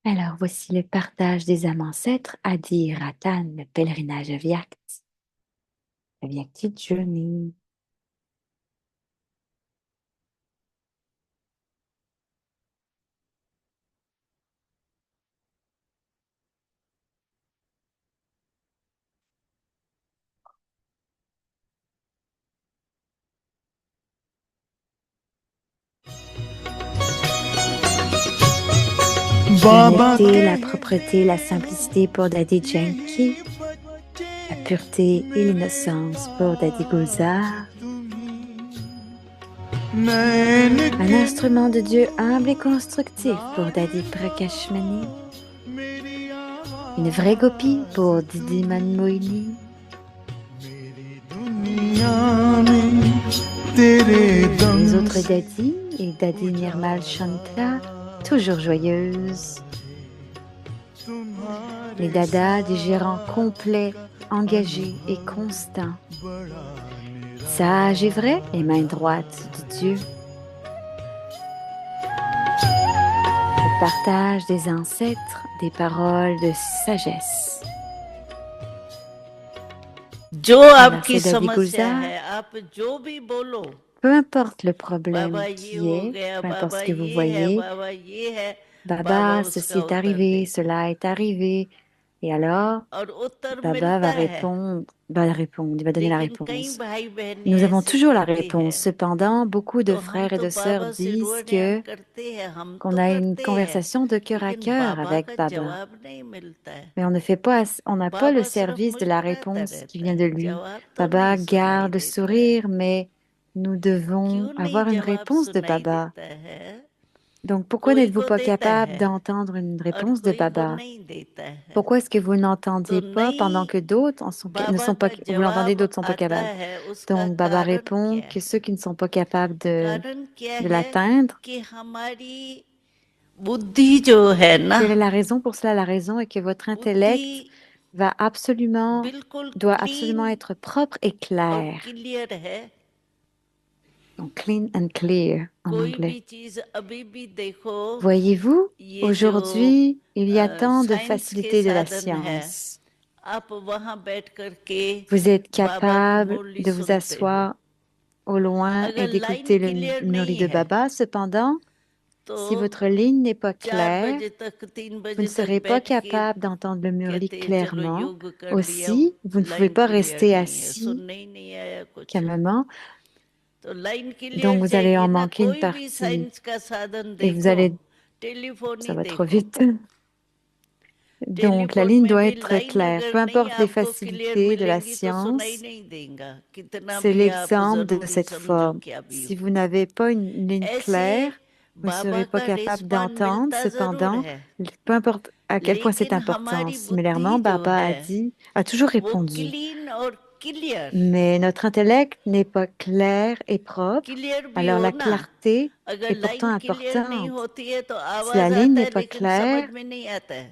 Alors, voici le partage des âmes ancêtres, Adi Ratan, le pèlerinage Avyakt Journey. La netteté, la propreté, la simplicité pour Daddy Janki, la pureté et l'innocence pour Daddy Gulzar. Un instrument de Dieu humble et constructif pour Daddy Prakashmani. Une vraie gopi pour Didi Manmohini. Les autres Daddy et Daddy Nirmal Shanta, toujours joyeuses. Les dadas des gérants complets, engagés et constants. Sages et vrais, les mains droites de Dieu. Le partage des ancêtres, des paroles de sagesse. जो आपकी c'est Daddy समस्या Gulzar. है आप जो भी बोलो Peu importe le problème बाबा ये qui हो est, गया peu importe बाबा ce que vous ये है voyez, बाबा ये है बाबा Baba, उसका ceci est उत्तर arrivé, देगा cela est arrivé. Et alors, और उत्तर Baba मिलता va है répondre, il va donner la लेकिन कई réponse. भाई बहनें Nous avons ऐसे toujours la कहते réponse. हैं Cependant, beaucoup de तो हम frères et तो de sœurs बाबा से disent रोड करते हैं हम qu'on तो a une करते हैं conversation de cœur à लेकिन cœur बाबा avec का Baba. जवाब नहीं मिलता है Mais on n'a pas le बाबा सिर्फ service de la मुस्कुराता réponse qui रहता vient de है lui. जवाब तो Baba नहीं सुनाई garde le देता है sourire, mais nous devons क्यों नहीं avoir une जवाब réponse de सुनाई Baba. देता है Donc, pourquoi कोई n'êtes-vous को pas देता capable है d'entendre une और réponse de कोई को Baba? नहीं देता है Pourquoi est-ce que vous तो n'entendiez pas pendant नहीं que d'autres ne बाबा sont pas, का vous l'entendez, जवाब d'autres sont pas आता capables? है उसका Donc, Baba कारण répond क्या que है ceux qui ne sont pas capables कारण क्या de है l'atteindre, कि हमारी बुद्धि जो है ना quelle est la raison pour cela? La raison est que votre intellect बुद्धि बिल्कुल doit absolument clean être propre et और clair. क्लियर है Donc, clean and clear en कोई anglais. भी चीज अभी भी देखो Voyez-vous, ये जो aujourd'hui, il y a tant de science के facilités de la साधन है science. आप वहां बैठ करके Vous êtes बाबा की capable मुरली de vous सुनते हो asseoir au loin अगर et line d'écouter le clear murli नहीं de है Baba. Cependant, तो si votre ligne n'est pas 4 claire, बजे तक 3 vous ne बजे तक serez pas बैठ के capable d'entendre le murli कहते हैं चलो clairement. योग कर लिया Aussi, vous ne pouvez line pas clear rester नहीं है assis सुनने ही नहीं आया कुछ calmement. तो line Donc, clear vous allez चाहिए en ना manquer une कोई भी partie साइंस का साधन et vous देखो allez, टेलीफोन ça ही va trop देखो vite. Donc, la telephone ligne में doit भी être लाइन claire. अगर Peu नहीं importe les आपको क्लियर facilités de la मिलेंगी तो सुनाई science, नहीं देगा कितना c'est भी आप l'exemple de जरूरी cette समझो forme. क्या भी Si हो vous n'avez pas une ligne ऐसे claire, vous ne बाबा serez pas का capable रिस्पॉन्ड d'entendre. मिलता जरूर Cependant, है peu importe à quel point c'est लेकिन important. हमारी Similairement, बुद्धि जो Baba है a toujours वो répondu. क्लीन और clear Mais notre intellect n'est pas clair et propre. Clear भी Alors हो la ना clarté अगर est pourtant लाइन क्लियर नहीं importante. होती है तो Si la आवाज ligne आता n'est है pas लेकिन समझ claire, में नहीं आता है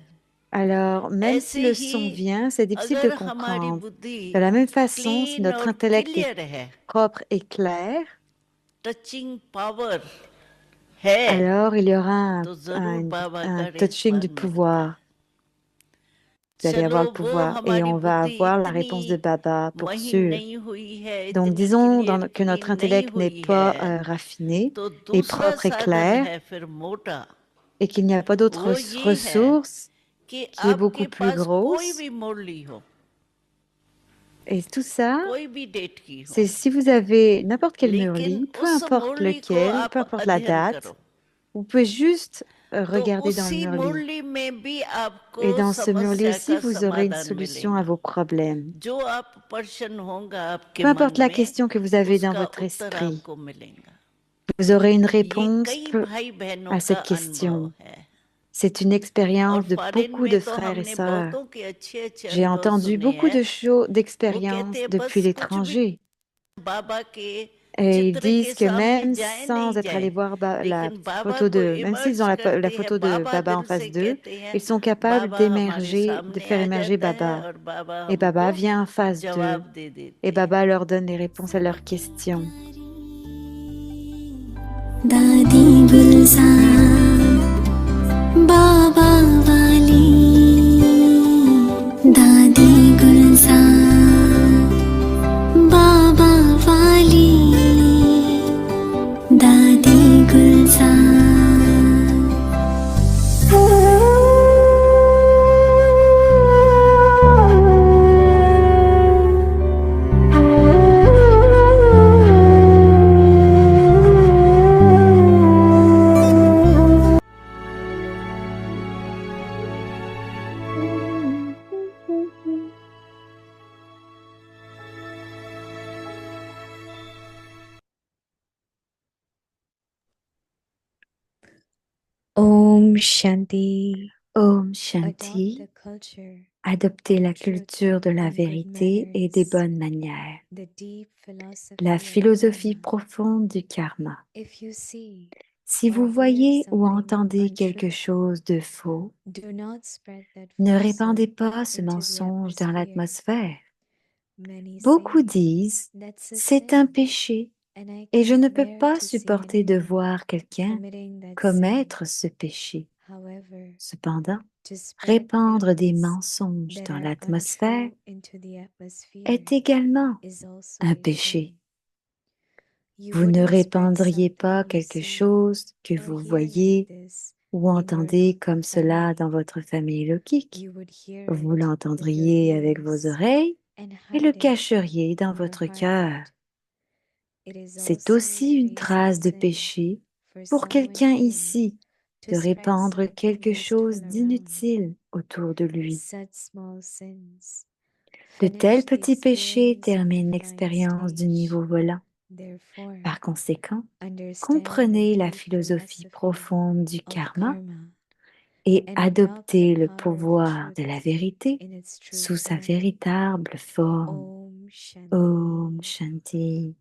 alors même si ऐसे le ही son vient, c'est difficile de अगर हमारी comprendre. बुद्धि De la même façon, si clean notre और intellect est क्लियर है propre et clair, touching power है alors il y aura तो जरूर बाबा un का touching du रिस्पॉन्ड मिलता है pouvoir. Vous allez चलो avoir le वो pouvoir et हमारी on va बुद्धि avoir la इतनी réponse de Baba pour वही sûr. नहीं हुई है Donc इतनी disons clear que clean notre नहीं intellect n'est हुई है pas raffiné तो et दूसरा propre et साधन clair है फिर मोटा et qu'il n'y a pas d'autres वो ये है ressources कि qui est beaucoup आपके plus पास कोई grosse. भी मुरली हो Et tout ça, कोई भी डेट की हो c'est si vous avez n'importe quel लेकिन murli, peu उस importe मुरली को lequel, peu आप importe la अध्ययन date, करो vous pouvez juste तो regarder dans le उसी murli. मुरली में भी आपको Et dans ce murli समस्या aussi, का vous aurez une समाधान solution à मिलेगा vos problèmes. जो आप पर्सन होगा आपके Peu मन importe la में question que vous avez dans उसका votre उत्तर esprit, आपको मिलेगा vous aurez une ये réponse कई भाई बहनों à का cette अनुभव question. है C'est une और expérience de फॉरेन beaucoup में de तो frères et हमने sœurs. बहुतों के अच्छे अच्छे J'ai अनुभव entendu सुने beaucoup हैं de choses, वो कहते d'expériences हैं depuis बस कुछ भी l'étranger. बाबा के Et ils चित्र के disent que सामने même जाए sans नहीं être जाए allés voir la लेकिन बाबा photo को même s'ils ont emerge la करते हैं photo de बाबा Baba en दिल से face d'eux, कहते हैं ils sont capables बाबा हमारे d'émerger, de सामने faire आ émerger जाता है Baba. और बाबा Et Baba हमको vient en face d'eux. जवाब दे Et देते हैं Baba leur donne les réponses à leurs questions. दादी गुलजार बाबा दादी गुलजार Om Shanti. Om Shanti. Adopter la culture de la vérité et des bonnes manières. La philosophie profonde du karma. Si vous voyez ou entendez quelque chose de faux, ne répandez pas ce mensonge dans l'atmosphère. Beaucoup disent, c'est un péché et je ne peux pas supporter de voir quelqu'un commettre ce péché. Cependant, répandre des mensonges dans l'atmosphère est également un péché. Vous ne répandriez pas quelque chose que vous voyez ou entendez comme cela dans votre famille logique. Vous l'entendriez avec vos oreilles et le cacheriez dans votre cœur. C'est aussi une trace de péché pour quelqu'un ici de répandre quelque chose d'inutile autour de lui. De tels petits péchés terminent l'expérience du niveau volant. Par conséquent, comprenez la philosophie profonde du karma et adoptez le pouvoir de la vérité sous sa véritable forme. Om Shanti.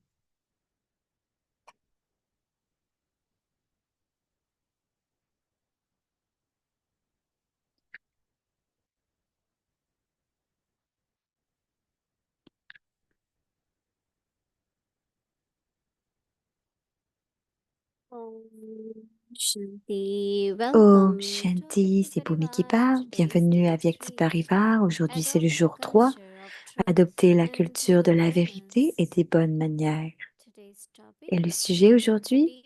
Om Shanti. Om Welcome. Shanti, c'est Bhumi qui parle. Bienvenue à Vyakti Parivar. Aujourd'hui, c'est le jour 3. Adopter la culture de la vérité et des bonnes manières. Et le sujet aujourd'hui,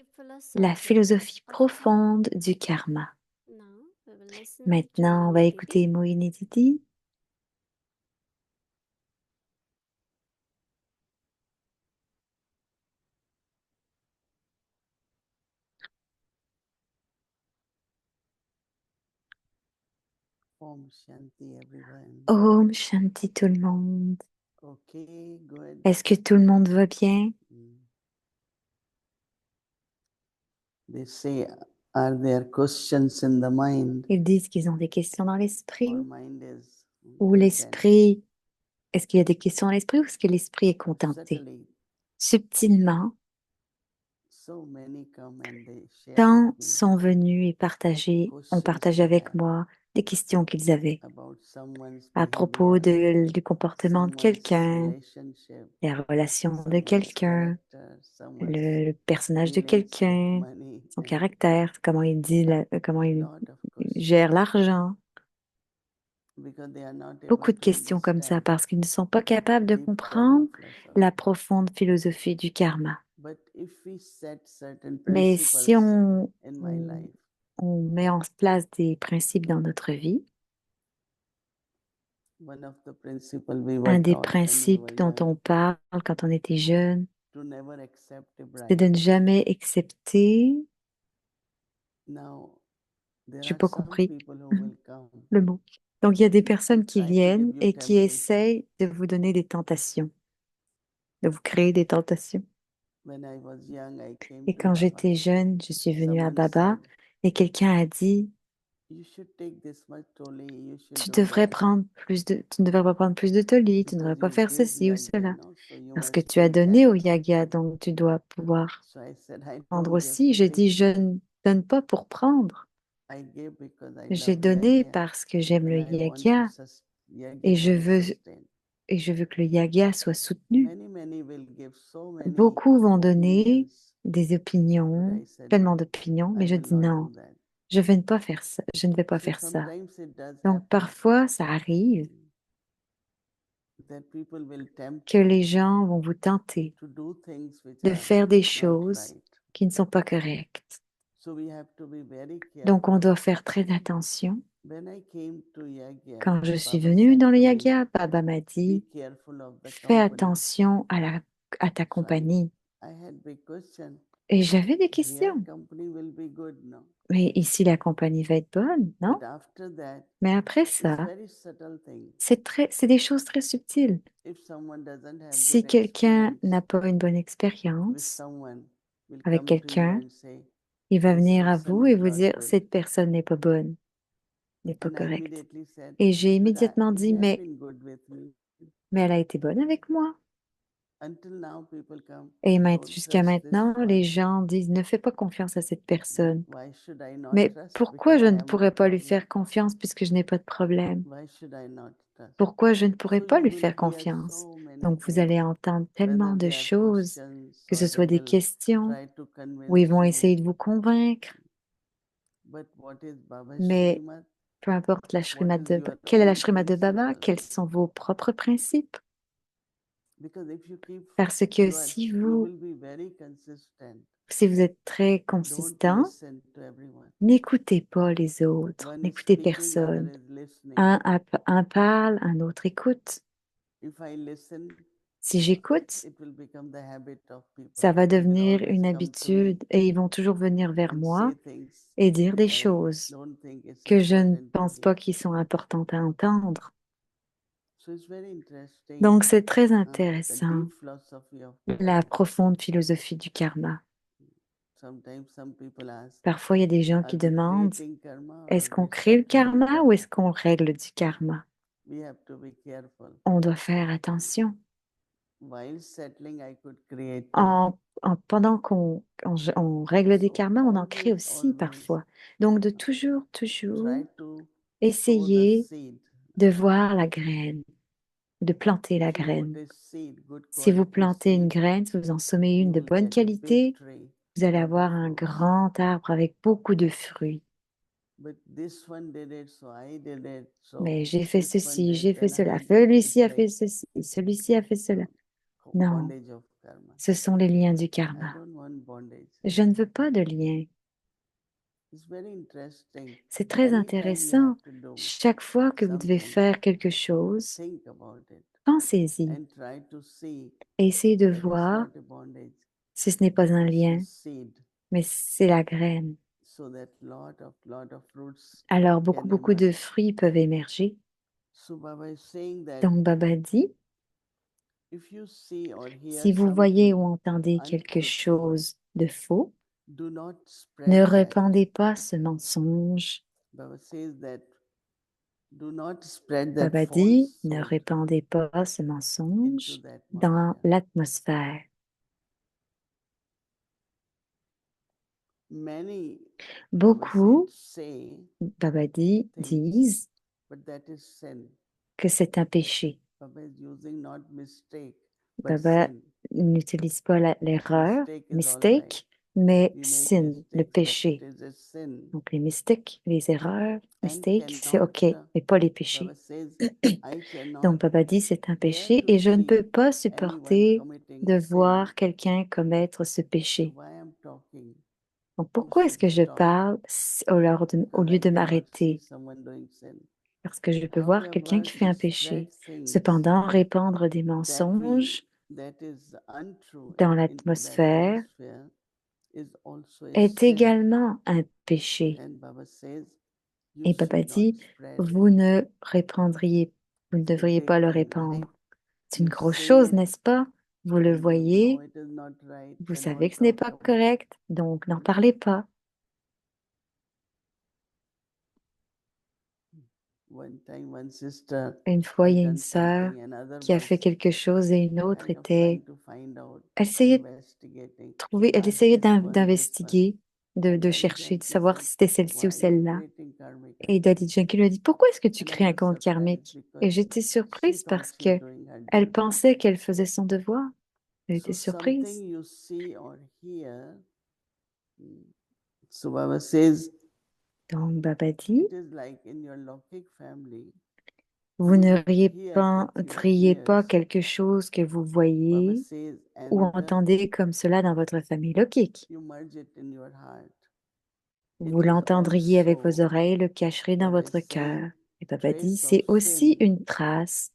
la philosophie profonde du karma. Maintenant, on va écouter Mohini Didi. Om Shanti everyone. Om Shanti tout le monde. Okay, good. Est-ce que tout le monde va bien? They say, are there questions in the mind? Ils disent qu'ils ont des questions dans Our l'esprit. mind is Ou content. l'esprit, est-ce qu'il y a des questions dans l'esprit ou est-ce que l'esprit est contenté? Subtly, Subtilement, so many come and they share tant with me sont venus et ont partagé they avec have moi des questions qu'ils avaient about someone's à propos behavior, du comportement de someone's quelqu'un, relationship, les relations de someone's quelqu'un, character, someone's le personnage de dealings with quelqu'un, money, son caractère, comment il dit, comment il lot of questions. gère l'argent. Because they are not Beaucoup able de to questions comme ça understand parce qu'ils ne sont pas capables de deep karma comprendre philosophy. la profonde philosophie du karma. But if we set certain Mais si principles in my life, on met en place des principes dans notre vie, one of the principles we were un des taught when we principes were dont young, on parle quand on était jeune, to never accept a c'est de bribe. ne jamais accepter, Now, there j'ai are pas some compris people who will come le mot. Donc il y a des to personnes qui try to give viennent you et qui temptation. essayent de vous donner des tentations, de vous créer des tentations. When I was young, I came Et to quand Baba. j'étais jeune, je suis venue à Someone Baba said, et quelqu'un a dit, you should take this much toli, you should tu do devrais that. tu ne devrais pas prendre plus de toli, tu ne devrais Because pas you faire give ceci ou yagya, cela. no? So you Parce que must tu as take donné back. au yaga, donc tu dois pouvoir So I said, I prendre don't give aussi. to J'ai dit, receive. je ne donne pas pour prendre. I give because I J'ai love donné yagya parce que j'aime and le I want to yagya yagya et to be sustained. je veux que le yaga soit soutenu. Many will give so many Beaucoup vont donner opinions, des but opinions, I said, tellement d'opinions, mais I je will dis not do non, that. je ne vais pas faire ça, je ne vais pas So faire ça. sometimes it does Donc happen parfois, ça arrive that people will tempt que you les gens vont vous tenter to do things which de are faire des not choses right. qui ne sont pas correctes. So we have to be very Donc, on careful. doit faire très attention. When I came to Yagya, Quand je suis Baba venue said dans le to me, Yagya, Baba m'a be dit, careful of the fais company. attention à ta So compagnie. I had big question. Et j'avais des Here questions. company will be good, no? Mais ici, la compagnie va être bonne, non? But after that, Mais après it's ça, very subtle thing. c'est des choses très subtiles. If someone doesn't have Si good quelqu'un experience n'a pas une bonne with expérience someone, will avec come to you quelqu'un, and say, il va this venir à person vous et is vous not dire, good. cette personne n'est pas bonne, n'est pas And I correcte. immediately said, Et j'ai but immédiatement he dit, has been good with me. mais elle a été bonne avec moi. Until now, people come, Et don't jusqu'à trust this maintenant, les one. gens disent, ne fais pas confiance à cette personne. Why should I not Mais trust? pourquoi Because je I ne have no pourrais pas lui problem. faire confiance puisque je n'ai pas de problème? Why should I not trust? Pourquoi je ne pourrais So pas you lui will faire hear confiance? so many Donc, vous things, allez entendre tellement whether de they are choses, questions que ce or soit they des will questions try to où ils convince vont you. essayer de vous convaincre. But what is Baba Mais Srimad? peu importe la What Srimad is de, your quelle est la own Srimad de Baba, principle? quels sont vos propres principes? Because if you keep, Parce que you will be very consistent. si vous êtes très Don't consistant, listen to everyone. n'écoutez pas les autres, One is n'écoutez speaking, other personne. is listening. Un parle, un autre écoute. If I listen, Si j'écoute, it will become the habit of people. ça va They will devenir always une come to me habitude et ils vont toujours venir vers and moi say things et dire des I choses don't think it's que je ne important to pense hear. pas qu'ils sont importantes à entendre. So it's very interesting. Donc c'est très The intéressant, deep philosophy of la karma. profonde philosophie du karma. Sometimes some people ask, Parfois, il y a des gens are qui we demandent, creating karma or est-ce are qu'on we crée le settling karma ou karma? est-ce qu'on règle du karma? We have to be careful. On doit faire attention. While settling, I could create. Pendant on règle des So karmas, on en crée always, aussi always parfois. Donc de try toujours to sow the essayer seed. de voir la graine, de planter la If you put graine. a seed, good Si vous quality plantez une seed, graine, si vous en semez une you de will bonne get a big qualité, tree, vous allez lot of avoir un fruits. grand arbre avec beaucoup de fruits. But this one did it, so I did it. Mais So j'ai fait this one ceci, did, j'ai fait then cela, I did. celui-ci It's a fait like ceci, celui-ci a fait cela. Non, bondage of karma. ce sont les liens du I karma. don't want bondage. Je ne veux pas de liens. It's very interesting. C'est très Anytime you intéressant. have to do Chaque fois que vous devez something, faire quelque chose, think about it pensez-y and try to see et essayez de that it's voir not a bondage, si ce n'est pas un it's a lien, seed, mais c'est la graine. so that lot of fruits Alors, can beaucoup de emerge. fruits peuvent émerger. So Baba is saying that Donc, Baba dit, if you see or hear si vous voyez something ou entendez quelque untruthful, chose de faux, do not ne spread that. répandez pas ce mensonge. Baba says that do not spread that Baba dit, false ne salt répandez pas ce into mensonge the dans atmosphere. l'atmosphère. Many, Baba Beaucoup, said, say Baba dit, things, disent but that is sin. que c'est un péché. Baba is using not mistake, but Baba sin. n'utilise pas l'erreur, Mistake is all right. mistake, mais We make sin, le mistakes, but péché. it is a sin. Donc les mystiques, les erreurs, And mistakes, c'est cannot, OK, mais pas les péchés. Baba says, I cannot Donc Baba dit c'est un bear péché to et je ne see peux pas anyone supporter committing de sin. voir quelqu'un commettre ce So péché. why I'm talking? Donc I pourquoi est-ce should que je stop. parle au lieu I de cannot see m'arrêter? someone doing sin. Parce que je peux voir quelqu'un However, qui fait to un spread péché. things Cependant, répandre des mensonges that is untrue dans into the l'atmosphère atmosphere is also a est sin. également un péché. And Baba says, you Et Baba should not dit, spread it. vous ne répandriez, vous ne It's a devriez big pas le thing, répandre. right? C'est une You grosse see chose, it n'est-ce pas? Vous le and you know voyez, it is not right, vous then savez don't que ce n'est talk pas about it. correct, donc n'en parlez pas. One time, one sister Une fois, has il y a une done sœur something, another qui a was fait quelque chose et une autre kind of trying était, to find out, elle essayait de investigating. elle Ask essayait this one, this one. d'investiguer, de And Daddy chercher, de Janki savoir said, si c'était celle-ci ou why you celle-là. creating karmic Et account? Daddy Yankee lui a dit, pourquoi est-ce que tu And I crées un was compte surprised karmique? Et because j'étais she surprise thought parce she's que doing her elle duty. pensait qu'elle faisait son devoir. Elle So était surprise. something you see or hear, so Baba says, Donc Baba dit, it is like in your Lokik family, Vous ne here he riez pas hears, quelque chose que vous Baba voyez says, ou and entendez comme cela dans votre famille logique. you merge it in your heart. Vous It is l'entendriez avec vos also, oreilles, le cacherez dans Baba votre is saying, cœur. Et Papa dit, trace of c'est aussi sin une trace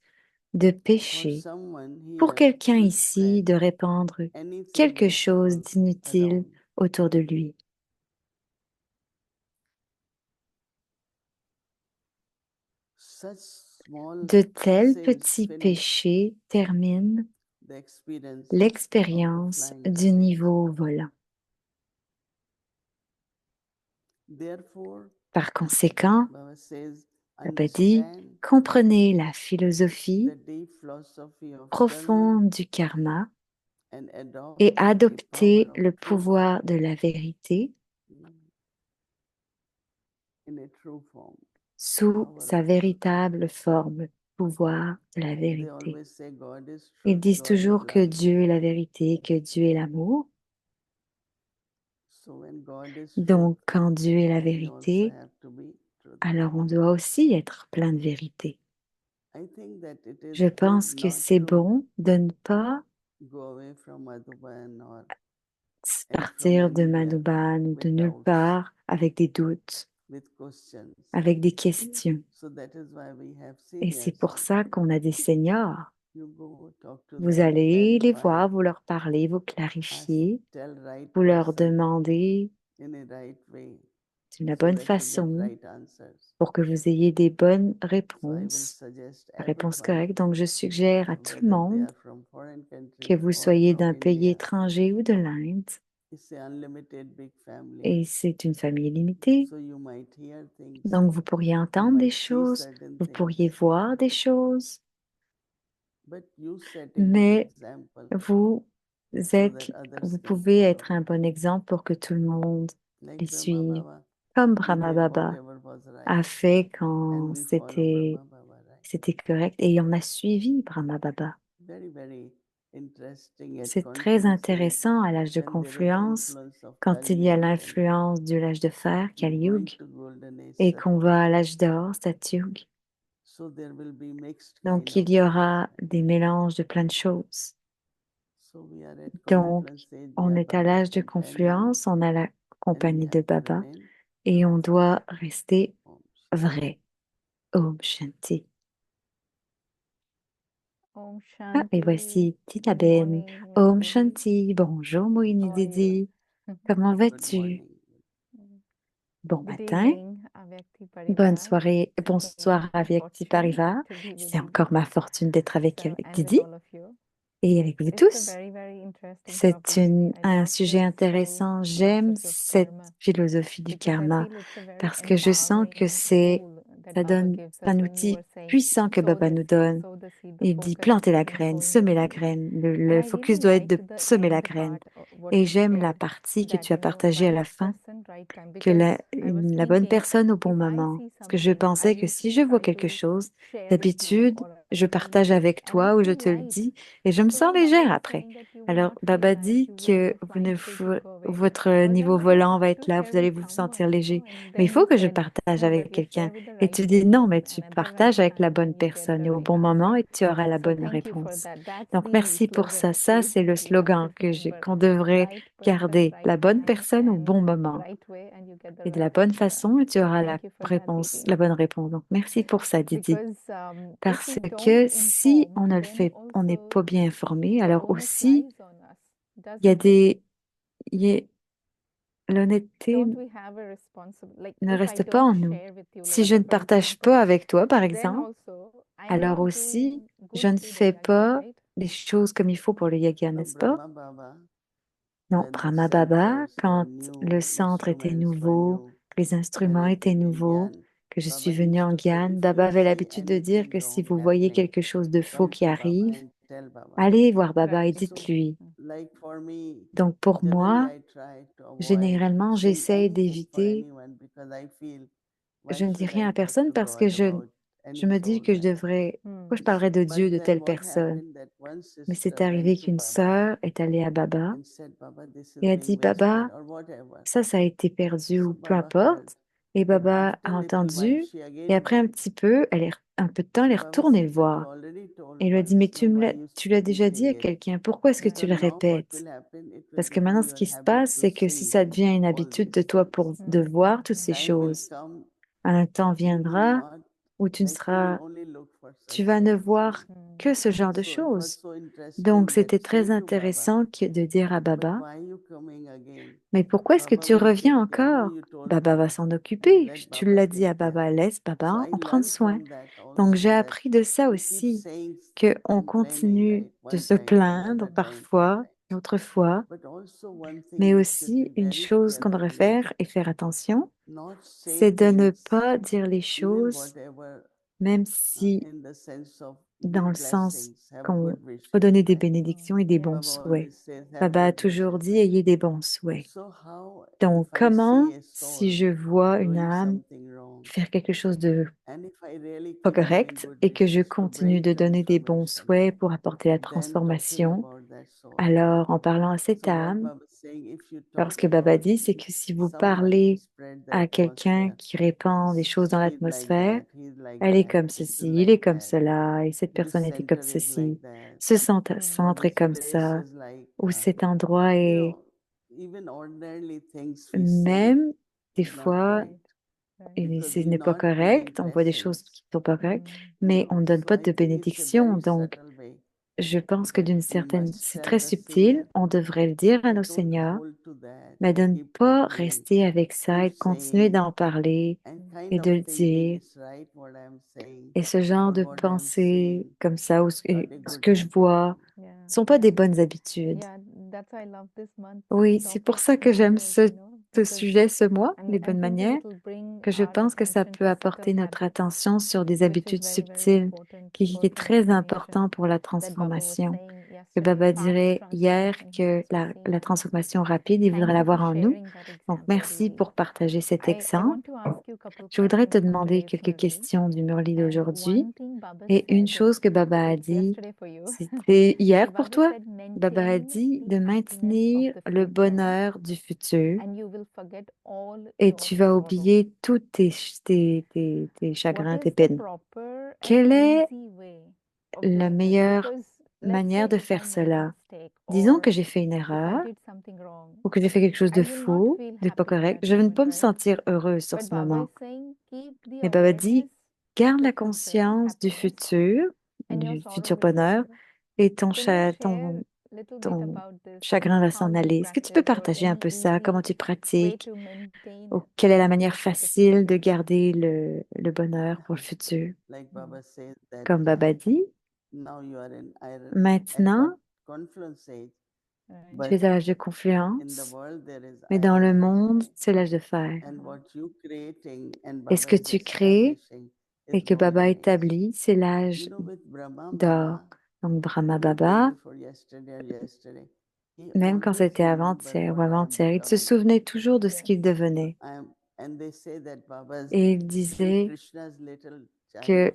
de for péché someone pour here quelqu'un to ici spread de répandre anything quelque chose vegetables d'inutile around. autour de lui. Such small De tels sins petits finish péchés terminent the experience of the l'expérience flying du courage. niveau volant. Therefore, Par conséquent, Baba says, Papa dit, understand comprenez la philosophie the deep philosophy of karma profonde du karma and adopt et the power adoptez of le truth pouvoir de la vérité in a true form. sous Power sa of truth. véritable forme, pouvoir de la They vérité. always say God is Ils truth, disent God is toujours que love. Dieu est la vérité, que Dieu est l'amour. So when God is truth, Donc, quand Dieu est la we also vérité, have to be truth. alors on doit aussi être plein de vérité. I think that it is Je good pense que not c'est to bon de ne pas go away from Madhuban or and from partir de anywhere Madhuban ou de with nulle doubts, part avec des doutes, with questions. avec des questions. So that is why we have Et c'est seniors. pour ça qu'on a des seniors. You go talk to Vous them, allez les clarify, voir, vous leur parlez, vous ask, clarifiez, tell right vous leur person demandez in a right way d'une so bonne that you get façon right answers. pour que vous ayez des bonnes So I will réponses, suggest la réponse everyone, correcte. Donc, je suggère à tout le whether they monde, are from foreign que country vous or soyez from d'un pays India, étranger ou de l'Inde, it's an unlimited big family. et c'est une famille limitée. So you might hear things, Donc, vous pourriez you entendre des might see choses, certain vous things, pourriez voir des choses, but you set a good mais example vous so that vous others can pouvez follow. être un bon exemple pour que tout le monde Like les Brahma suive, Baba, comme he Brahma did Baba whatever was right, a fait and quand we follow Brahma Baba, right? c'était correct, et on a suivi Brahma Baba. Very, very interesting at C'est très confluence intéressant à l'âge de when there is confluence, influence of quand il Kali y a Yuga and l'influence de l'âge de fer, you're Kali going Yuga, to Golden Age et qu'on Satyuga. va à l'âge d'or, Satyuga. So there will be mixed Donc, kind il of y things. aura des mélanges de plein de choses. So we are at Donc, confluence age, we on are est à Baba's l'âge de companion, confluence, on a la and we compagnie de have to Baba, remain et on truthful. doit rester Om vrai. Om Shanti. Om Ah, et Shanti. voici Tita Good Ben. morning, Mohini Om Didi. Shanti. Bonjour, Moini How are you? Didi. Comment Good vas-tu? morning. Bon Good matin. evening, Avyakti Bonne Parivar. soirée. It's again Bonsoir, my Avyakti fortune Parivar. to be with C'est Didi. encore ma fortune d'être avec So, and with Didi all of you. et avec vous It's a tous. very, very interesting C'est topic, Didi. I un love sujet this whole intéressant. J'aime philosophy of cette karma philosophie du because I karma feel it's a very parce que je sens que empowering tool that ça Baba donne gives us un when you outil were saying, puissant que sow Baba the nous seed, donne. sow the seed. The Il dit focus planter has la been graine, sowing the semer la seed. graine. And Le I really focus doit être de liked the semer la end graine. part, what Et you j'aime la shared, partie que that, tu as partagée à la right fin, person, right time. que Because I was la bonne thinking, personne au bon if I moment. see Parce que je something, I pensais que si usually je vois try quelque to chose, share with you d'habitude, or je I tell partage you, avec and I toi ou je feel te le light. dis et je me sens So Baba légère was après. saying that you will Alors, not feel Baba light, dit you will que go flying state, you'll go away. votre I was like, niveau but I volant have va to être là, share vous allez with vous sentir someone, léger. And Mais il then faut you que je said, partage no, but avec you quelqu'un. share with the Et right tu dis non, mais person tu and at the right partages avec la time, bonne then you get personne the et au right bon moment answer. et tu auras la So bonne thank you for réponse. that. That's Donc, the merci pour slogan ça. Ça, actually c'est le that we have slogan to remember. qu'on devrait Right person, garder. right La bonne time, personne au and bon moment right way, and you get the et de right la bonne answer. façon et tu So auras thank you for that, réponse, Didi. la bonne réponse. Donc, merci pour ça, Didi. Because if Parce we don't que si inform, on ne le then fait, on n'est also pas bien informé, the alors onus aussi, lies on us, il y a doesn't it? des, il y a- l'honnêteté Don't we have a responsibility? Like ne if I reste pas don't en nous. share with you, Si like je ne for partage example, pas avec toi, par then exemple, also I'm alors not aussi, doing je good ne through the fais yagya, pas right? les choses comme il faut pour le yoga, So n'est-ce pas? Brahma Baba, Non, when the Brahma Baba, centers were quand le new, centre était instruments were nouveau, new, les when instruments I étaient came in nouveaux, Gyan, que je suis Baba venue used en to say, Guyane, if Baba you avait see l'habitude de dire anything que si wrong vous voyez happening, quelque chose de faux come qui to Baba arrive, and tell Baba. allez voir Baba et Right. So, dites-lui. like for me, Donc pour generally moi, I try to avoid généralement, saying j'essaie anything for d'éviter, anyone because I feel, je why ne dis should I rien à talk personne to parce que God about je any me dis soul, que je right? devrais, pourquoi je Hmm. parlerais de Dieu, But de telle then what personne. happened that one Mais c'est sister went arrivé to qu'une Baba sœur est allée à Baba and said, Baba, this is et a being dit, wasted Baba, or whatever. ça a été perdu So ou peu Baba heard importe. Et Baba a After little while, entendu, she et again après un went. petit peu, un peu de temps, elle est Baba retournée le said, but you voir. already told Et il lui a dit, mais once, now why you tu l'as déjà dit à repeating it? quelqu'un, pourquoi est-ce que tu Because le now what répètes? will happen, it will Parce que maintenant, become ce your qui se habit passe, to c'est que si see ça devient une all habitude de these toi things. de voir toutes ces Time will choses, come, un temps you will viendra not, où tu ne like you will seras, only look for tu such vas ne things. voir que ce genre de So it was choses. so Donc, interesting that c'était très say to Baba, intéressant de dire à but Baba, why you coming again? mais pourquoi est-ce que Baba tu will reviens take care. No, encore? you told Baba va Baba. s'en occuper. Let Tu Baba l'as dit take à care. Baba, laisse So Baba I en prendre learned soin. from that Donc, j'ai also that appris de ça we keep aussi, saying qu'on complaining, continue right? de One se time, plaindre another time, third parfois, time. et autrefois, But also one thing mais we should aussi be une very chose qu'on devrait careful is faire et faire attention, not say c'est de ne things, pas dire les even choses, whatever, même si in the sense of dans give le sens blessings, have qu'on good faut wishes, donner des right? bénédictions et des bons Baba souhaits. always says have Baba a good toujours wishes, dit, right? ayez des bons souhaits. So how if Donc, I see comment, a si soul je vois une doing âme something wrong, faire quelque chose de and if I really pas keep giving correct good et que je wishes to continue bring de donner des bons transformation, souhaits pour apporter la then talking transformation, about that soul. alors en parlant à cette So what âme, Baba is saying, if you alors ce talk que Baba about dit, c'est que si vous someone who parlez spread the à quelqu'un atmosphere, qui répand des choses dans he's like l'atmosphère, that, he's like elle est that, comme this ceci, is il est like comme that, cela, et cette this personne était comme center is ceci, like that, centre or est this comme place ça, is like, ou cet endroit you est know, even ordinarily things we say même des is not fois, right et because ce we're n'est pas not giving correct, on voit des choses blessings. qui ne sont pas correctes, mais on ne donne So pas I de think it's a bénédiction. very Donc, subtle way. je pense que We must c'est tell très the subtil, Seigneur, on devrait le dire à but nos don't seigneurs, hold to that. mais de ne Keep pas talking, rester avec ça et keep de continuer saying, d'en parler and kind et of de le thinking dire. it's right what I'm saying Et ce genre or de what I'm pensée seeing. comme ça, ou Not a ce good que je habit. vois, ne sont pas des bonnes habitudes. Oui, c'est pour ça que j'aime ce sujet ce mois, les bonnes manières, que je pense que ça peut apporter notre attention sur des habitudes subtiles, qui est très important pour la transformation. Que Baba dirait hier que la transformation rapide, il voudrait l'avoir en nous. Donc, merci pour partager cet exemple. Je voudrais te demander quelques questions du Murli d'aujourd'hui. Et une chose que Baba a dit, c'était hier pour toi. Baba a dit de maintenir le bonheur du futur et tu vas oublier tous tes chagrins, tes peines. Quelle est la meilleure manière de faire cela? Disons que j'ai fait une erreur ou que j'ai fait quelque chose de faux, de pas correct. Je ne vais pas me sentir heureuse sur ce moment. Mais Baba dit, garde la conscience du futur bonheur, et ton chagrin va s'en aller. Est-ce que tu peux partager un peu ça? Comment tu pratiques? Ou quelle est la manière facile de garder le bonheur pour le futur? Like Baba says that Comme Baba dit, now you are at that maintenant, confluence age, tu but es à l'âge de in the confluence, world there is mais dans le iron. monde, c'est l'âge de fer. And what you creating and Et ce Baba que is tu crées establishing et is que Baba golden age. établit, c'est You l'âge know, with Brahma d'or. Baba, Donc, Brahma even day Baba, before yesterday or yesterday, he même quand always c'était remember avant-hier ou what I am avant-hier, il se becoming. souvenait toujours de ce qu'il devenait. And they say that Baba's Et il Sri disait Krishna's little child que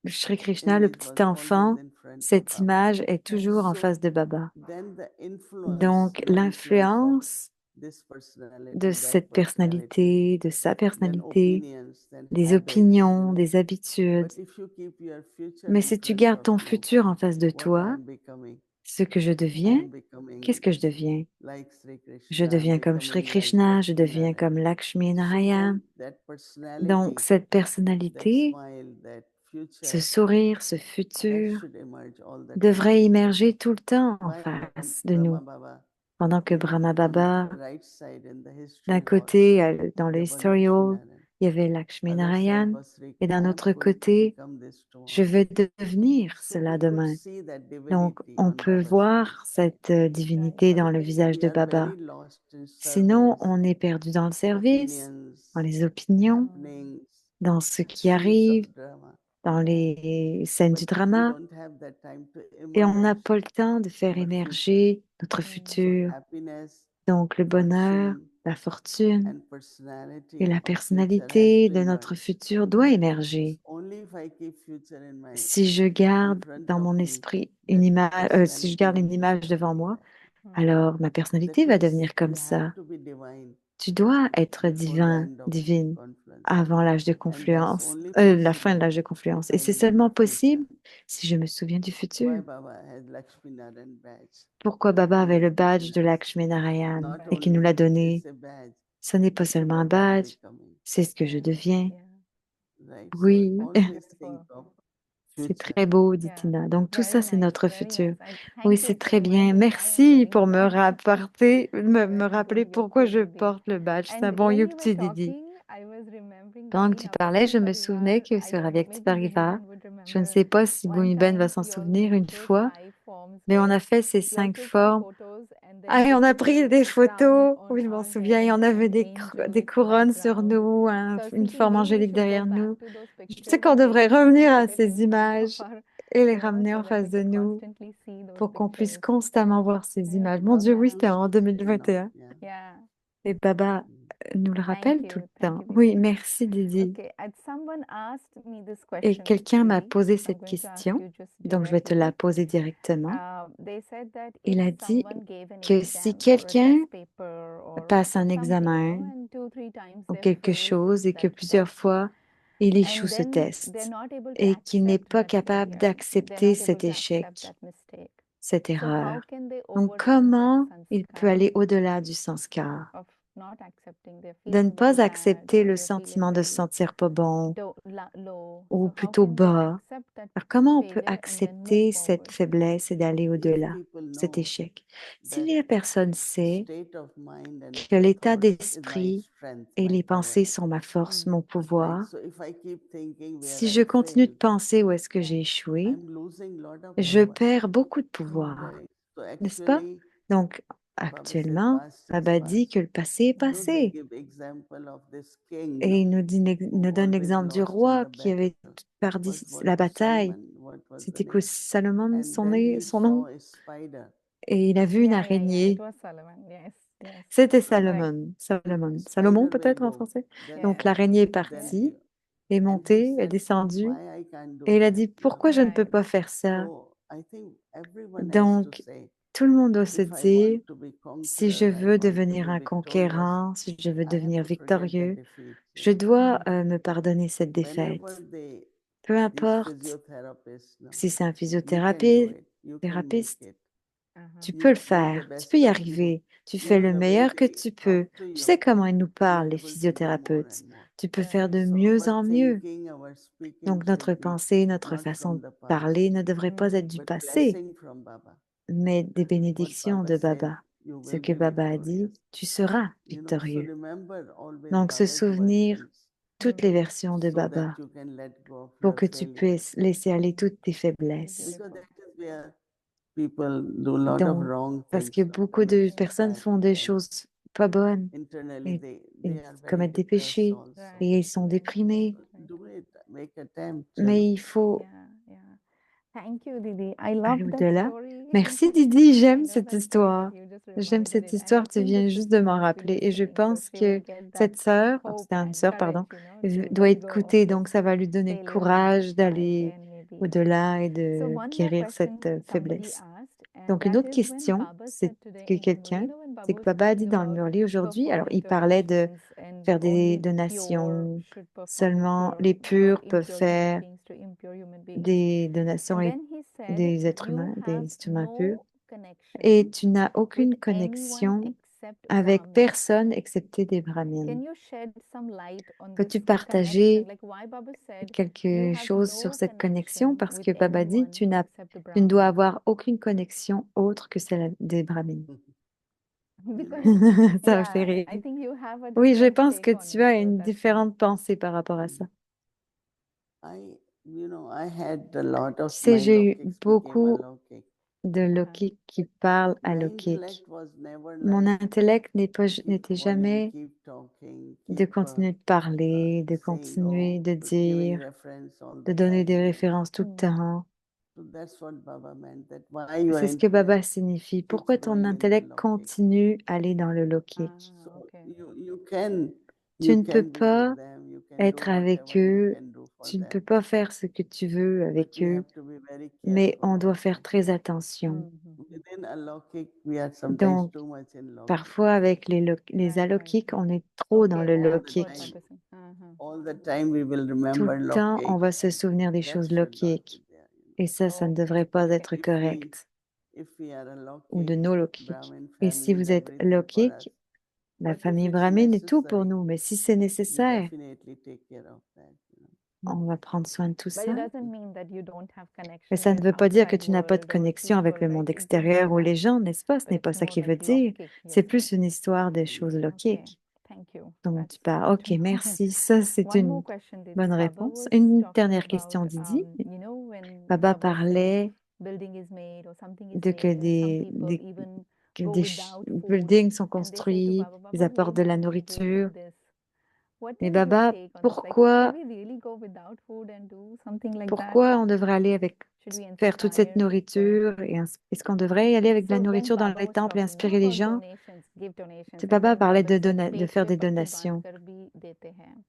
Shri Krishna, le image petit was always enfant, in front of cette Baba. image est toujours en So face de Baba. then the influence, Donc, no influence of l'influence this de personality, that cette personality, personnalité, de sa then personnalité, opinions, then des habits, opinions, des habitudes. But if you keep your future Mais in si tu front gardes of ton you, futur en face de what I toi, am becoming, ce que je I deviens, am becoming qu'est-ce que je deviens? like Sri Je Krishna, I am deviens comme Shri becoming like Krishna, je Lakshmi deviens Narayan. comme Lakshmi So Narayana. then that Donc, personality, cette that personnalité, smile, that ce future, sourire, ce that futur, should emerge all the time. devrait émerger tout le temps en While face de Brahma nous. Baba, Pendant que Brahma on Baba, the right side in the d'un history box, côté, dans le there was History Lakshmi Hall, Narayan. il y avait Lakshmi Other side Narayan, was Sri, et d'un I am autre going to côté, become this je tomorrow. vais devenir So cela we could demain. see that Donc, divinity on on peut Baba's voir face. cette divinité dans le Otherwise, visage we de are very Baba. lost in Sinon, service, on est perdu dans le service, opinions, dans les opinions, happenings, dans ce qui scenes of arrive, drama. dans les scènes But du we drama, don't have that time to et on n'a emerge pas le temps de faire our future. émerger notre So futur. happiness, Donc, le bonheur, fortune, la fortune and et personality la of future has personnalité to de notre emerge. futur doit émerger. Only if I keep future Si je in garde front dans of mon me, esprit that si je personality garde will une keep image devant becoming moi, that. alors ma That personnalité va means devenir comme you have ça. to be divine. Tu dois être before the divin, end of divine confluence. avant l'âge de And that's confluence, only la fin de possible l'âge de confluence. Et if I c'est remember seulement the future. possible si je me souviens du Why futur. Baba has Lakshmi Narayan badge Pourquoi Baba and avait le has given badge de us. Lakshmi Narayan Not et qu'il nous l'a only donné? it's a badge, Ce n'est pas it's seulement un what I'm badge, becoming. c'est ce que je Yeah, deviens. yeah. Right. So Oui, always think Beautiful. of c'est future. très beau, dit Yeah. Tina. Donc tout ça, Very c'est nice, notre very futur. nice. Oui, Thank c'est you for très bien. reminding why I'm Merci wearing pour the me badge. rapporter, me Very rappeler good pourquoi yukti, je Didi. porte le badge. C'est un And bon when you were yukti, Didi. talking, I was remembering Pendant que Ravi tu parlais, je me Navratri souvenais Parivar. que I sur don't know, Avyakti maybe Parivar, Bhumiben would je ne remember. sais pas si One Bhumi-Ben va time s'en you all souvenir made une those fois, 5 forms mais on a where fait ces you all 5 took some formes. photos and Ah, then et you on a put pris a des crown photos, on oui, je m'en our souviens, et head on and avait an angel des with couronnes sur background. nous, So, une Siti, forme maybe we angélique should go derrière back nous. to those Je sais pictures qu'on and take devrait it and revenir à put it ces in front of images our et les mirror ramener so en that we face de can nous constantly see those pour qu'on puisse pictures. constamment voir ces Right? images. Mon Dieu, Baba oui, Yeah. c'était used en to say, 2021. yeah. Yeah. Et Baba nous le rappelle tout le temps. Oui, Didi. merci Didi. Okay, and someone asked me this Et question, quelqu'un m'a Didi. posé I'm cette going to ask question, you just donc je vais te la directly. poser directement. They said that Il if a dit someone gave an que si exam or a quelqu'un test paper or passe un something, examen and 2, 3 times ou they quelque failed chose et que that plusieurs test, fois il échoue and ce then they're test not able to et qu'il n'est accept pas that capable failure, they're d'accepter not able cet to accept échec, that mistake. cette So how erreur. can they Donc overcome that comment il peut sanskar aller au-delà du sanskar, of not accepting they're de ne feeling very pas bad accepter or le they're feeling sentiment de se very sentir pas bon low? ou So how plutôt can they bas? accept that Alors comment on peut failure and then move accepter cette forward? faiblesse et d'aller If au-delà, people cet know échec? Si that la personne sait state of mind and que l'état thoughts is my d'esprit strength, et my les power. pensées sont ma force, mon Right? pouvoir, So if I keep thinking where si je I continue de failed, penser où est-ce que j'ai échoué, I'm losing lot of je power. perds beaucoup de pouvoir, Right? So n'est-ce pas? actually, Donc, Baba said actuellement, past is Baba dit past. que le passé est You know, they passé. give example of this king, Et no, il nous, dit, who nous donne always l'exemple du lost in roi the qui avait battle. perdu What la bataille. Solomon? What was the C'était quoi, name? Salomon, And then he son saw nom? a spider. Et il a vu une Yeah, it araignée. was Solomon. Yes, yes. C'était Right. Salomon. Salomon. Salomon Spider will peut-être en go. français. Then Donc Yeah. l'araignée est then partie, he est and he montée, est said, descendue. why I can't do Et il a that? dit, You know. pourquoi je ne peux Right. pas faire ça? So I think everyone has to Donc, say, tout le monde doit se if I want dire, to be si je conqueror, I veux want to devenir be un victorious, conquérant, si je veux I have devenir to forget the victorieux, defeat. You je know. dois me pardonner cette Whenever défaite. Peu these importe physiotherapists, no, si c'est un you can do physiothérapeute, it. You can make thérapeute, it. tu peux You le do the faire, tu peux best y you can. arriver, tu You fais know, le the way meilleur que they tu talk peux. to Tu you, sais comment ils nous you're parlent, les able to do more physiothérapeutes. and more. Tu peux Right. faire de So mieux our en mieux. thinking, our speaking Donc notre should be pensée, notre not façon from de the past, parler ne devrait pas être du but passé, blessing from Baba. mais des What bénédictions Baba de said, Baba. you Ce will que be Baba a dit, victorious. tu seras You know, so victorieux. remember always Donc se Baba's souvenir versions toutes les versions de so that Baba you can let go of pour your que tu failure. puisses laisser aller toutes tes faiblesses. Because that is where people do a lot of Donc, wrong parce que things, no, beaucoup commit de personnes bad font des and choses pas bonnes internally et, they et are very commettent des depressed péchés also. Right. et ils sont déprimés. Do it, make attempt, you Mais know. il faut Yeah, yeah. Thank you, Didi. I love aller that au-delà. story. Merci Didi, I j'aime know cette that story, histoire. but you just J'aime reminded cette it. And I histoire, tu think the viens juste de sister m'en must be rappeler. Et je listening, so pense she que will get that cette sœur, hope c'était une and sœur, courage, pardon, to doit let go of écouter, this donc ça va lui donner le failure and courage try d'aller again, maybe. au-delà et So de one more guérir question cette somebody faiblesse. asked, and Donc une that autre is when question, Baba c'est said today que in the Murli, quelqu'un, when c'est Baba que was Baba a dit speaking dans le about Murli aujourd'hui, alors performing il parlait de donations and faire des only the pure donations, should perform seulement pure, les not purs peuvent impure human faire beings to impure human beings. des donations And et then he said, des êtres you humains, have des êtres humains purs, no connection et tu n'as with aucune anyone connexion except avec Brahmins. personne excepté des Can brahmines. you shed some light on this Peux-tu connection? partager Like why Baba said you quelque have chose sur no cette connexion? connection Parce with que Baba dit, anyone except tu ne dois Brahmins. avoir aucune connexion autre que celle des brahmines. Because Ça me fait yeah, rire. I think you have a Oui, je different pense que take on tu it, as so une that's why. différente pensée par rapport à ça. I had a lot of Tu sais, my j'ai eu Lokik became beaucoup alokik. de Lokik qui parlent à My Lokik. intellect was never Mon like intellect keep n'était calling, jamais keep talking, de keep continuer de parler, de saying, continuer de giving dire, reference all de the donner time. des références tout le temps. So that's what Baba meant. That why your C'est ce que Baba intellect signifie. keeps Pourquoi ton going in the intellect Lokik. continue à aller dans le Lokik? So Okay. Tu you ne peux can be with pas them, you can do être avec whatever you eux, can do for tu ne peux them. pas faire ce que tu veux But avec we eux, have to be very mais careful on doit faire also. très attention. Mhm. Within Donc, parfois, avec les Right. alokik, on est trop dans Okay, le that's what lokik. that is. Uh-huh. Tout le temps, on va se souvenir des choses lokiques. Et ça ne devrait pas Okay. être correct. Ou de nos lokiks. Et si vous êtes lokik, la famille brahmine est tout pour nous. Mais si c'est nécessaire, on va prendre soin de tout But ça. it doesn't mean that you don't have Mais connection ça ne with veut pas dire que outside tu n'as pas de world or connexion avec people, le monde right? extérieur ou Exactly. les gens, n'est-ce pas? Ce But n'est it's pas ça more qu'il veut like dire. Lokik, you're C'est saying. plus une histoire des choses Okay, lokiques. thank you. dont That's tu parles. good Ok, to know. merci. Ça, c'est One une more question, Didi. bonne Baba réponse. was Une talking dernière about, question, Didi. you know, when Baba Baba says parlait building is made or something is de que made, and some people even que go des without food, buildings sont and they say to construits, Baba, ils Baba, we apportent de la want to build nourriture. this. What Mais is your Baba, take on this? Like, should pourquoi, we really go without food and do something like that? pourquoi on devrait aller avec Should we faire toute cette inspire people? nourriture et est-ce qu'on devrait y aller avec de la So when nourriture dans Baba les was temples et talking, no, inspirer les about gens? donations, give donations, and Baba then parlait Baba de, said, de "Pete faire ke des pakke donations. bankar bhi dete hain."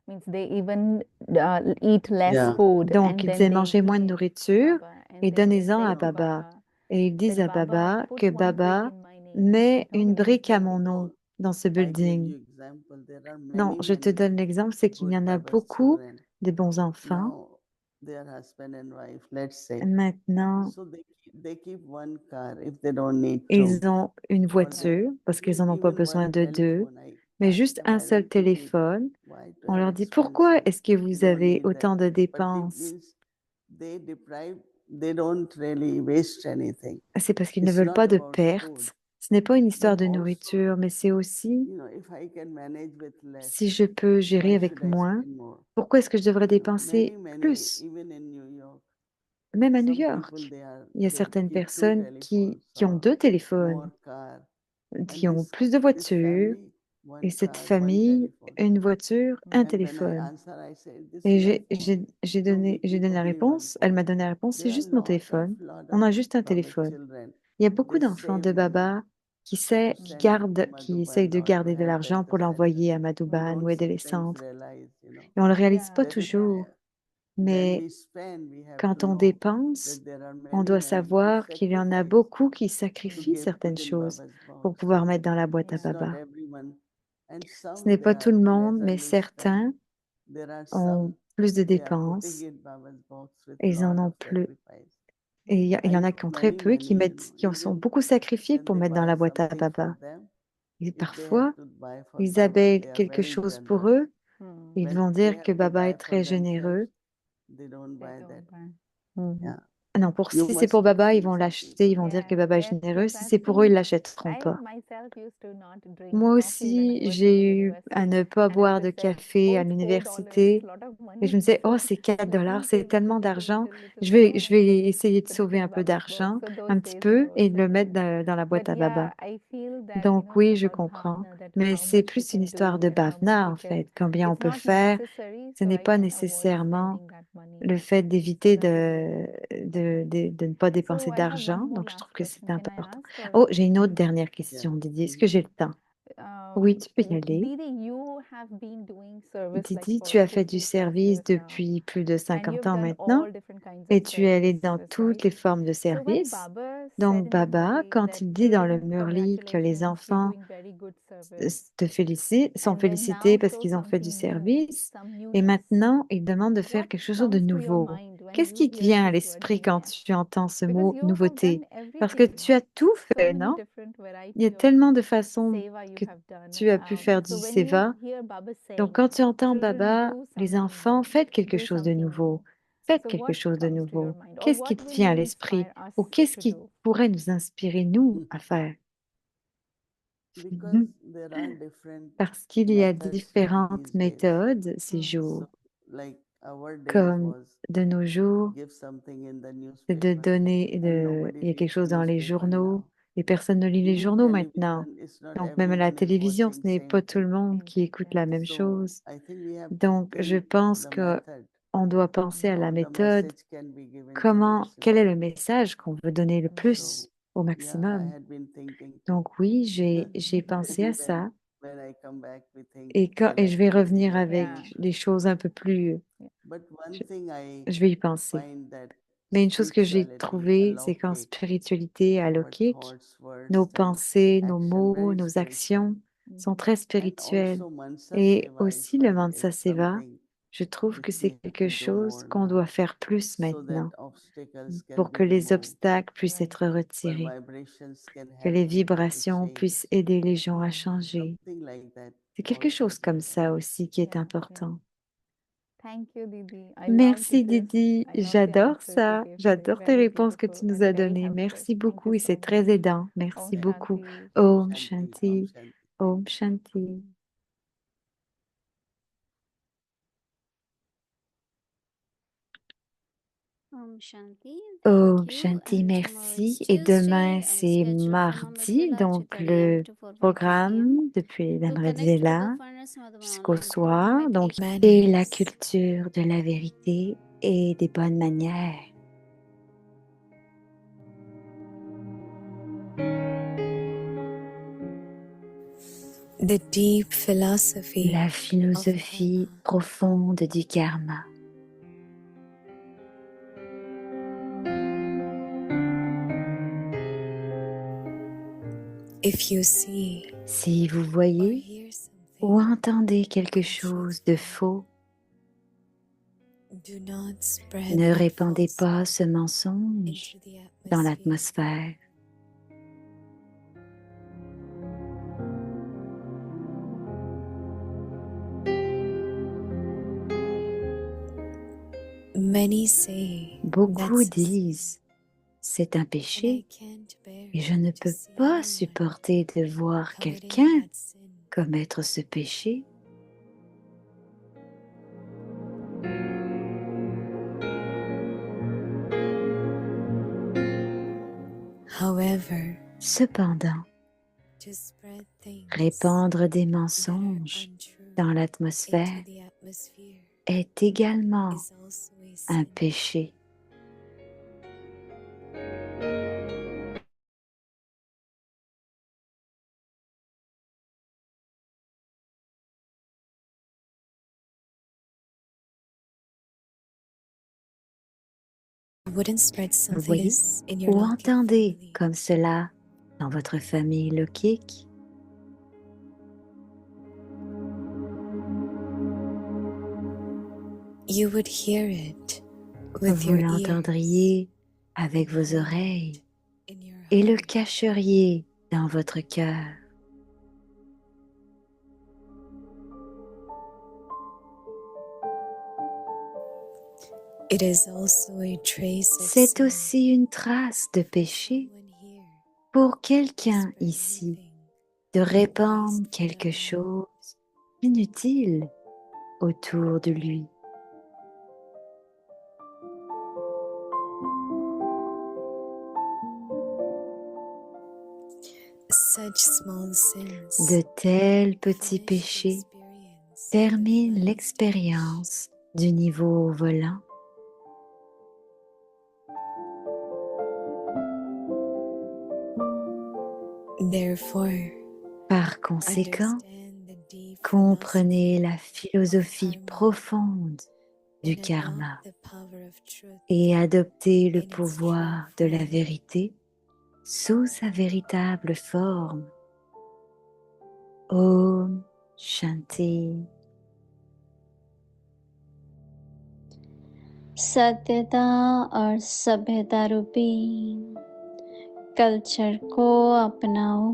Means they even eat less Yeah. food, Donc, and ils then disaient they mangez moins de give nourriture Baba, and et then they donnez-en say à to Baba. Baba Et ils disent that à Baba Baba put que one brick Baba in my name. met How une will I brique à do mon it? nom dans ce I give building. you example. There are Non, many, je te many donne l'exemple, c'est qu'il y good en a Baba's beaucoup children. de bons enfants. Now, their husband and wife, let's say. Maintenant, So they keep one car if they don't need two. ils ont une voiture parce qu'ils n'en ont pas Even besoin one de deux, telephone. I mais ask juste them, un why seul don't you need? téléphone. Why to On have leur dit pourquoi expensive? est-ce que You vous don't avez need that. autant de But it dépenses? means they deprive, they don't really waste anything. C'est parce qu'ils ne It's veulent not pas de about food. pertes. Ce n'est pas une histoire But de also, nourriture, mais c'est aussi you know, if I can manage with less, si je peux gérer why avec should I moins, spend more? pourquoi est-ce que je devrais You know, dépenser many, plus? even in New York, Même à New some York, people il y a they certaines keep two personnes telephones qui ont or deux téléphones, more car, qui and ont plus de this voitures, family, et one cette car, one famille, telephone. une voiture, un And when I téléphone. answer, I say, this Et is my phone. So we j'ai keep donné la only one réponse. Elle phone. m'a donné la réponse, c'est There are juste mon téléphone. On a juste un Baba's téléphone. children. Il y a beaucoup They d'enfants save de money Baba qui to send to qui Madhuban essayent de or to garder de help at l'argent the pour center. l'envoyer à We Madhuban don't ou aider les sometimes centres. realize, you know, Et on ne le réalise Yeah. pas that toujours. when Mais we spend, we have quand to on know dépense, that there are on many, doit many who savoir qu'il y en a sacrifice beaucoup qui to sacrifient give certaines put in choses Baba's pour box. pouvoir mettre dans la boîte à It's not Baba. everyone. And Ce n'est some pas they tout are le monde, mais pleasantly spent. certains There are ont some plus de they are putting dépenses in Baba's box with et ils en lot ont of plus. sacrifice. Et il y I en a know qui ont très many, peu many, you know, qui en sont even beaucoup sacrifiés when pour they mettre dans buy la boîte à something for Baba. them, Et if they have parfois, to buy for ils Baba, abeillent they are quelque very chose pour generous. eux. Hmm. Ils When vont they dire que have to Baba est buy for très themselves, généreux. they don't They buy that. don't buy. Mhm. Yeah. Non, pour You si c'est must pour Baba, ils feel vont some l'acheter, ils vont people. dire que Yes, Baba est yes, généreux. yes. Si I've c'est pour eux, ils seen. l'achèteront I pas. myself used to not drink Moi coffee when I aussi, was in j'ai eu à university, ne pas and boire elders de said, café "Oh, à it's $4. It's l'université. a lot of Et je money." me disais, oh, So c'est 4 let dollars, me c'est save tellement little, little, d'argent. little, little. So Je I vais just essayer de put it sauver in un peu Baba's box. d'argent, So those un petit days were peu, et also le mettre good. dans la boîte But à Baba. yeah, I feel that, Donc oui, je Samad comprends. Bhavna, that Mais how c'est much we plus une can histoire do de and how much Bhavna, we en can. fait. Combien on It's peut not faire. necessary, Ce so n'est I pas can avoid nécessairement spending that money. le fait So d'éviter that is really. de ne pas dépenser So I have one d'argent. more Donc, je trouve last que c'est question. Can I important. ask or? Oh, j'ai une autre dernière Yeah. question, Didier. Est-ce que j'ai le temps? Oui, tu peux y aller. Didi, you have been doing service like Didi, for tu as fait du 50+ service years now, depuis plus de and 50 you've ans done maintenant, all different kinds et of tu es allé dans services, toutes right? les formes de So when service. Baba Donc, said in the Baba, Murli quand that il dit dans le children, Murli que les congratulations, you're enfants doing very good service, te félicitent, sont and then félicités now parce show qu'ils ont fait du something new, service, some et newness. maintenant, ils demandent de faire What quelque chose de comes to your nouveau. mind when Qu'est-ce you qui te hear vient à this word l'esprit quand newness? tu entends ce Because mot you have nouveauté? done Parce que everything, tu as tout so fait, many non? different Il y a variety of tellement de façons seva you que have done. tu as pu faire du So when you seva. hear Baba Donc, saying, quand tu entends children, Baba, do les something enfants, new, faites quelque do chose de something nouveau. new. Faites So quelque what chose de comes to your nouveau. mind? Or Qu'est-ce what qui te will vient à you l'esprit? inspire us Ou qu'est-ce to qui do? pourrait nous inspirer, nous, à faire? Because Mhm. there are different Parce qu'il y a methods différentes these days. méthodes ces Hmm. jours. So, like our days Comme was de nos jours, give something in the c'est de newspaper, donner, and nobody il y a quelque reads chose dans les newspaper journaux, now. et personne ne lit les Even journaux maintenant. television, it's not Donc, même à la everyone is télévision, ce watching n'est same pas tout le thing. monde qui écoute la même So chose. I think we have to Donc, je think pense the que method, on doit penser à la how the méthode. message can be given to Comment, quel est le maximum. message qu'on veut donner le Hmm. plus So au yeah, I maximum? had been thinking too. Donc oui, j'ai pensé à Maybe ça when I come back, we think et we'll je have vais to revenir think of avec Yeah. new. des choses un peu plus, But one je, thing I je vais y penser. find that Mais une chose que j'ai spirituality, trouvée, c'est qu'en alaukik, spiritualité our alokik, thoughts, words, nos and pensées, nos action mots, very nos actions sont Mhm. très And spirituelles. also Mansa Et Seva, I aussi le find it's Mansa Seva, something je trouve que which c'est we have to quelque do chose more qu'on now doit faire plus so that maintenant obstacles can pour be que les removed, obstacles puissent Right. être for retirés, vibrations can que help les people to vibrations change. puissent aider les gens à changer. Something like that C'est quelque also. chose comme ça aussi qui est Yeah, important. Thank you, Didi. I loved Merci this. Didi, I love the j'adore answers you ça, gave today. j'adore tes Very réponses que tu beautiful nous and as very données. helpful. Merci Thank beaucoup you et so c'est much. très aidant. Om Merci beaucoup. Shanti. Om Shanti, Shanti, Shanti. Om Shanti. Om Shanti, merci. Et demain, c'est mardi, donc le programme depuis Lamredzella jusqu'au soir. Donc, c'est la culture de la vérité et des bonnes manières. La philosophie profonde du karma. Si vous voyez ou entendez quelque chose de faux, ne répandez pas ce mensonge dans l'atmosphère. Beaucoup disent, c'est un péché et je ne peux pas supporter de voir quelqu'un commettre ce péché. Cependant, répandre des mensonges dans l'atmosphère est également un péché. Vous voyez ou entendez comme cela dans votre famille lokik. Vous l'entendriez avec vos oreilles et le cacheriez dans votre cœur. C'est aussi une trace de péché pour quelqu'un ici de répandre quelque chose d'inutile autour de lui. De tels petits péchés terminent l'expérience du niveau volant. Par conséquent, comprenez la philosophie profonde du karma et adoptez le pouvoir de la vérité sous sa véritable forme. Om Shanti. सत्यता और सभ्यता रूपी कल्चर को अपनाओ।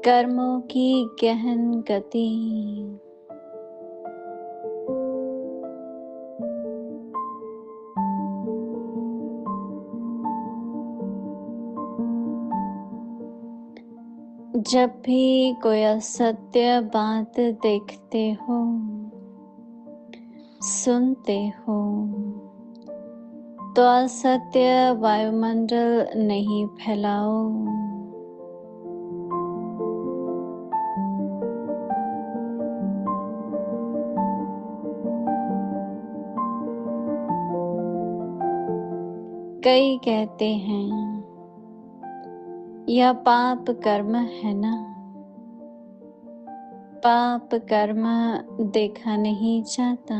कर्मों की गहन गति जब भी कोई असत्य बात देखते हो, सुनते हो, तो असत्य वायुमंडल नहीं फैलाओ। कई कहते हैं यह पाप कर्म है ना। पाप कर्म देखा नहीं जाता,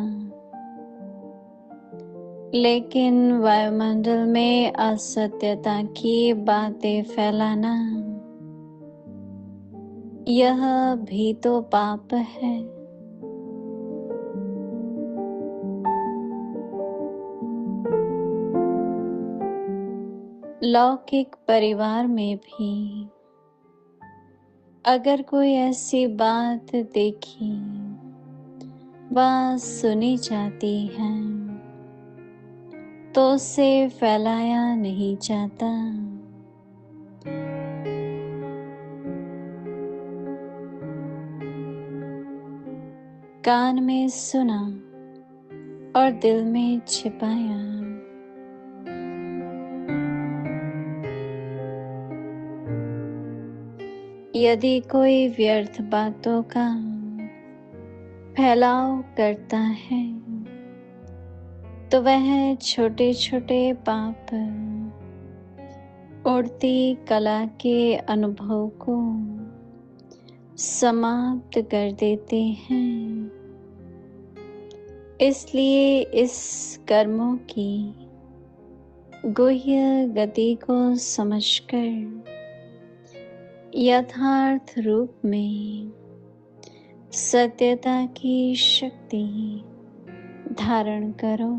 लेकिन वायुमंडल में असत्यता की बातें फैलाना, यह भी तो पाप है। लौकिक परिवार में भी अगर कोई ऐसी बात देखी व सुनी जाती है तो उसे फैलाया नहीं जाता। कान में सुना और दिल में छिपाया, यदि कोई व्यर्थ बातों का फैलाव करता है तो वह छोटे छोटे पाप उड़ती कला के अनुभव को समाप्त कर देते हैं। इसलिए इस कर्मों की गुह्य गति को समझकर यथार्थ रूप में सत्यता की शक्ति धारण करो।